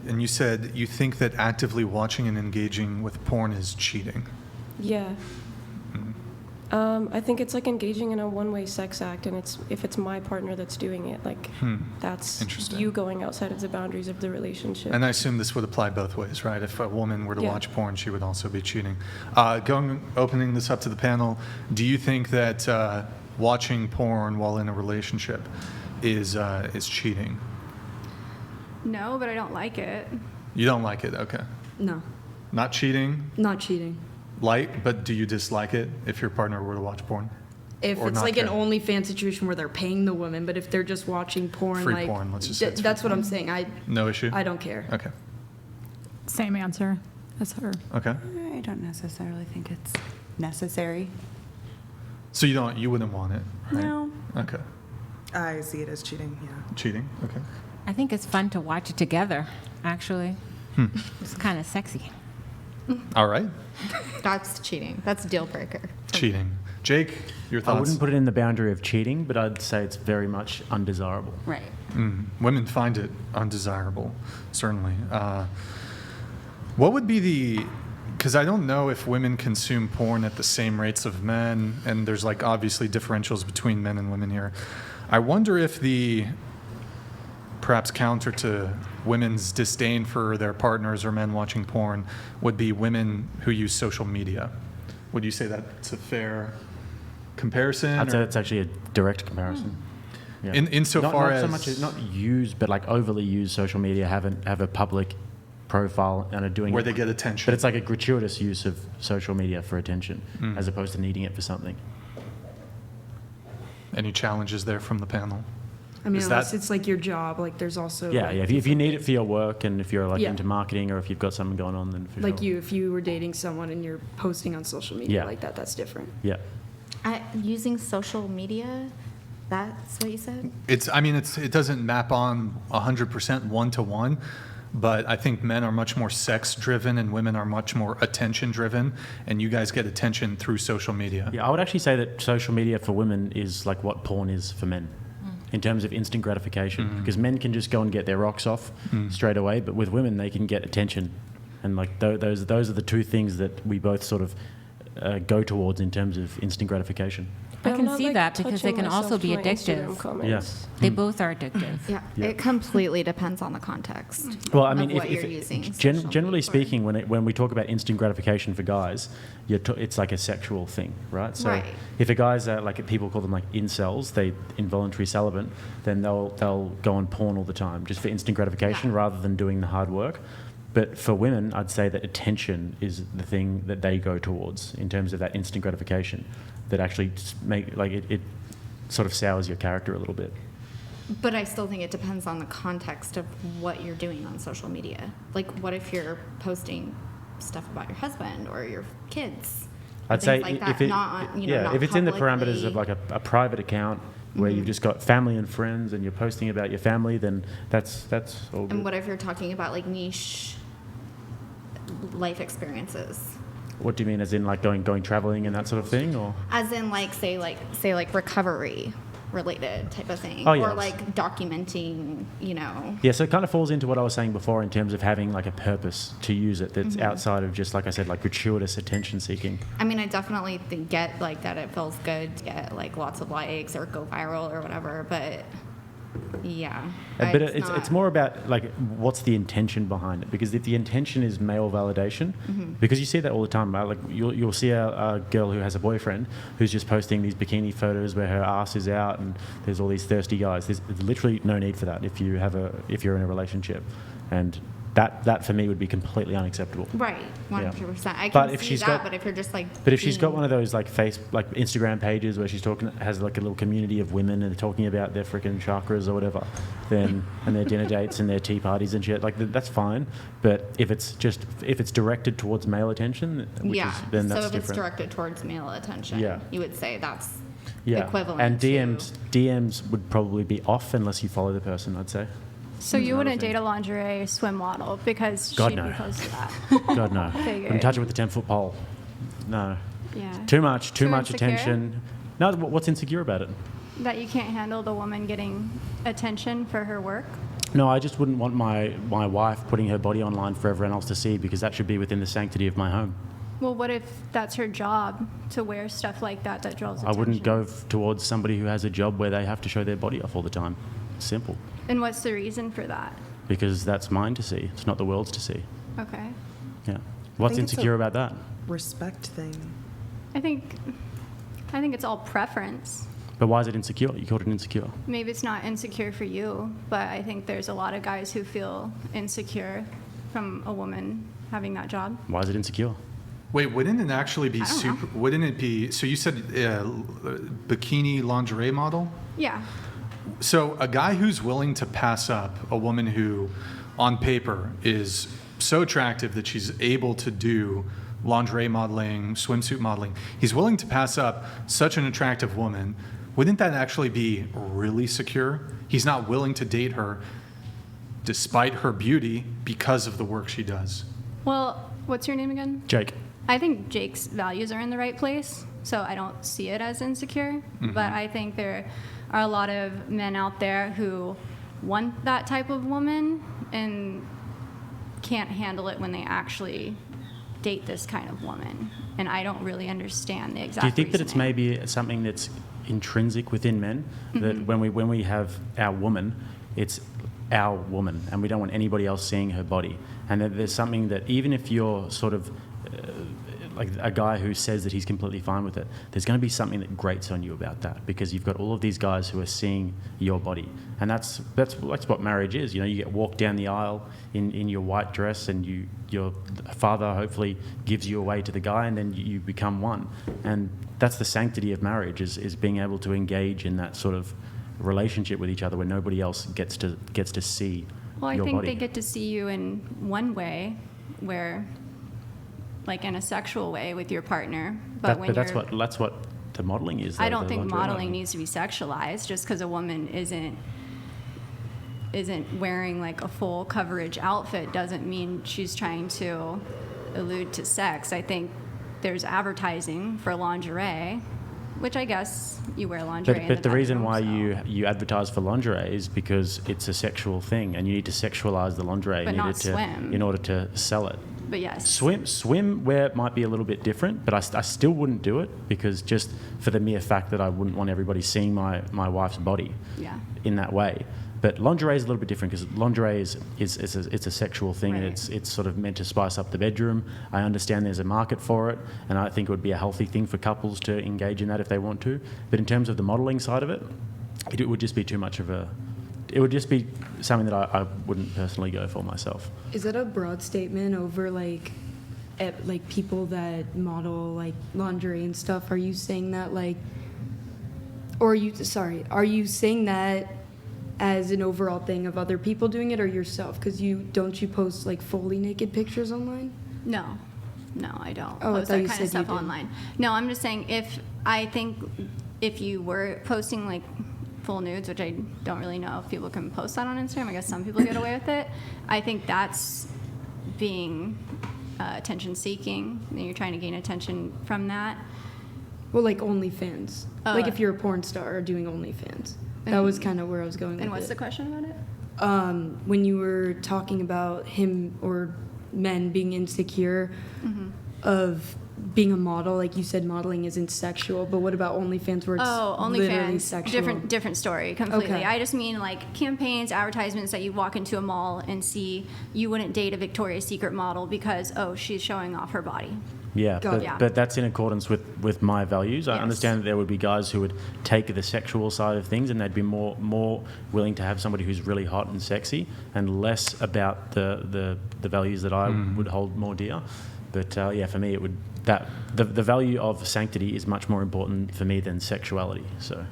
and you said you think that actively watching and engaging with porn is cheating. Yeah. I think it's like engaging in a one-way sex act, and if it's my partner that's doing it, like that's Interesting. you going outside of the boundaries of the relationship. And I assume this would apply both ways, right? If a woman were to watch porn, she would also be cheating. Opening this up to the panel, do you think that watching porn while in a relationship is cheating? No, but I don't like it. You don't like it, okay. No, Not cheating, not cheating. light, but do you dislike it if your partner were to watch porn? If Or it's not like an care? OnlyFans situation where they're paying the woman, but if they're just watching porn, Free like porn, let's just say it's free that's what I'm saying. No issue? I don't care. Okay, Same answer as her. okay. I don't necessarily think it's necessary. So you wouldn't want it, right? No. Okay. I see it as cheating, yeah. Cheating, okay. I think it's fun to watch it together, actually. It's kind of sexy. All right, That's cheating. That's a deal breaker. cheating. Jake, your I thoughts? wouldn't put it in the boundary of cheating, but I'd say it's very much undesirable. Right. Women find it undesirable, certainly. What would be because I don't know if women consume porn at the same rates of men, and there's like obviously differentials between men and women here. I wonder if the perhaps counter to women's disdain for their partners or men watching porn would be women who use social media. Would you say that's a fair comparison? I'd say or- it's actually a direct comparison. Yeah. Insofar not as so much not use, but like overly use social media, have a public profile and are doing where it, they get attention. but it's like a gratuitous use of social media for attention, as opposed to needing it for something. Any challenges there from the panel? I mean, Is unless that- it's like your job, like there's also Yeah, like, yeah. If you need it for your work, and if you're like Yeah. into marketing, or if you've got something going on, then for like sure. if you were dating someone and you're posting on social media Yeah. like that, that's different. Yeah. Using social media, that's what you said? It doesn't map on 100% one-to-one, but I think men are much more sex-driven and women are much more attention-driven, and you guys get attention through social media. Yeah, I would actually say that social media for women is like what porn is for men, in terms of instant gratification. Because men can just go and get their rocks off straight away, but with women they can get attention, and like those are the two things that we both sort of go towards in terms of instant gratification. But I I'm can not, see like, that because they touching can also myself be to my addictive. Instagram comments. They both are addictive. Yeah. Yeah. It completely depends on the context. Well, I mean, of what if you're using. generally social media for. speaking, when we talk about instant gratification for guys, it's like a sexual thing, right? So Right. if a guy's like people call them like incels, they involuntary celibate, then they'll go on porn all the time just for instant gratification Yeah. rather than doing the hard work. But for women, I'd say that attention is the thing that they go towards in terms of that instant gratification, that actually it sort of sours your character a little bit. But I still think it depends on the context of what you're doing on social media. Like, what if you're posting stuff about your husband or your kids? or I'd say things like that, if it, not on, yeah, not if it's in the parameters publicly. of like a private account where you've just got family and friends and you're posting about your family, then that's all good. And what if you're talking about like niche life experiences? What do you mean, as in like going traveling and that sort of thing, or? As in like say like recovery related type of thing. Oh, yeah. Or like documenting, Yeah, so it kind of falls into what I was saying before in terms of having like a purpose to use it that's outside of just, like I said, like gratuitous attention seeking. I mean, I definitely get like that it feels good to get like lots of likes or go viral or whatever, but yeah. But it's more about like what's the intention behind it, because if the intention is male validation, because you see that all the time, right? Like you'll see a girl who has a boyfriend who's just posting these bikini photos where her ass is out and there's all these thirsty guys. There's literally no need for that if you're in a relationship, and that for me would be completely unacceptable. Right, 100%. I But can if see she's that, got- but if you're just like But if she's got being- one of those like Instagram pages where she's has like a little community of women and they're talking about their freaking chakras or whatever, then and their dinner dates and their tea parties and shit, like that's fine. But if it's directed towards male attention, then that's so if different. it's directed towards male attention, Yeah. you would say that's Yeah, equivalent and to- DMs would probably be off unless you follow the person, I'd say. So you another wouldn't thing. date a lingerie swim model because God, she'd no. be close to that. God no, Figured. wouldn't touch it with a 10-foot pole. No, Yeah. too much Too much insecure? attention. No, what's insecure about it? That you can't handle the woman getting attention for her work. No, I just wouldn't want my wife putting her body online for everyone else to see, because that should be within the sanctity of my home. Well, what if that's her job to wear stuff like that draws I attention? wouldn't go towards somebody who has a job where they have to show their body off all the time. Simple. And what's the reason for that? Because that's mine to see. It's not the world's to see. Okay. Yeah. What's think it's insecure a- about that? Respect thing. I think it's all preference. But why is it insecure? You called it insecure. Maybe it's not insecure for you, but I think there's a lot of guys who feel insecure from a woman having that job. Why is it insecure? Wait, wouldn't it actually be I don't super? Wouldn't it be? So you said bikini lingerie model. Yeah. So a guy who's willing to pass up a woman who, on paper, is so attractive that she's able to do lingerie modeling, swimsuit modeling, he's willing to pass up such an attractive woman. Wouldn't that actually be really secure? He's not willing to date her despite her beauty because of the work she does. Well, what's your name again? Jake. I think Jake's values are in the right place, so I don't see it as insecure. But I think there are a lot of men out there who want that type of woman and can't handle it when they actually date this kind of woman. And I don't really understand the exact Do you think that it's reasoning. maybe something that's intrinsic within men, that when we have our woman, it's our woman, and we don't want anybody else seeing her body, and that there's something that even if you're sort of like a guy who says that he's completely fine with it, there's going to be something that grates on you about that, because you've got all of these guys who are seeing your body, and that's what marriage is. You know, you get walked down the aisle in your white dress, and your father hopefully gives you away to the guy, and then you become one, and that's the sanctity of marriage, is being able to engage in that sort of relationship with each other where nobody else gets to see Well, I your think body. they get to see you in one way, where, like in a sexual way with your partner. But when that's you're, what the modeling is. I though, don't the think lingerie modeling needs to be sexualized. Just because a woman isn't wearing like a full coverage outfit doesn't mean she's trying to allude to sex. I think there's advertising for lingerie, which I guess you wear lingerie. But the reason why bedroom, so. you advertise for lingerie is because it's a sexual thing, and you need to sexualize the lingerie But not swim. in order to sell it. But yes. Swimwear might be a little bit different, but I still wouldn't do it, because just for the mere fact that I wouldn't want everybody seeing my wife's body Yeah. in that way. But lingerie is a little bit different, because lingerie is it's a sexual thing, and Right. it's sort of meant to spice up the bedroom. I understand there's a market for it, and I think it would be a healthy thing for couples to engage in that if they want to. But in terms of the modelling side of it, it would just be too much of a... It would just be something that I wouldn't personally go for myself. Is that a broad statement over like people that model like lingerie and stuff? Are you saying that like, or are you saying that as an overall thing of other people doing it or yourself? Because don't you post like fully naked pictures online? No, I don't Oh, I post thought that you kind said of stuff you did. online. No, I'm just saying if you were posting like full nudes, which I don't really know if people can post that on Instagram. I guess some people get away with it. I think that's being attention seeking, and you're trying to gain attention from that. Well, like OnlyFans. Like if you're a porn star or doing OnlyFans. That was kind of where I was going with And what's it. the question about it? When you were talking about him or men being insecure of being a model, like you said, modeling isn't sexual, but what about OnlyFans where it's literally OnlyFans, sexual? different story completely. Okay. I just mean like campaigns, advertisements that you walk into a mall and see. You wouldn't date a Victoria's Secret model because she's showing off her body. Yeah, Got but, it. but that's in accordance with my values. I Yes. understand that there would be guys who would take the sexual side of things, and they'd be more willing to have somebody who's really hot and sexy, and less about the values that I would hold more dear. But yeah, for me, it would the value of sanctity is much more important for me than sexuality. So.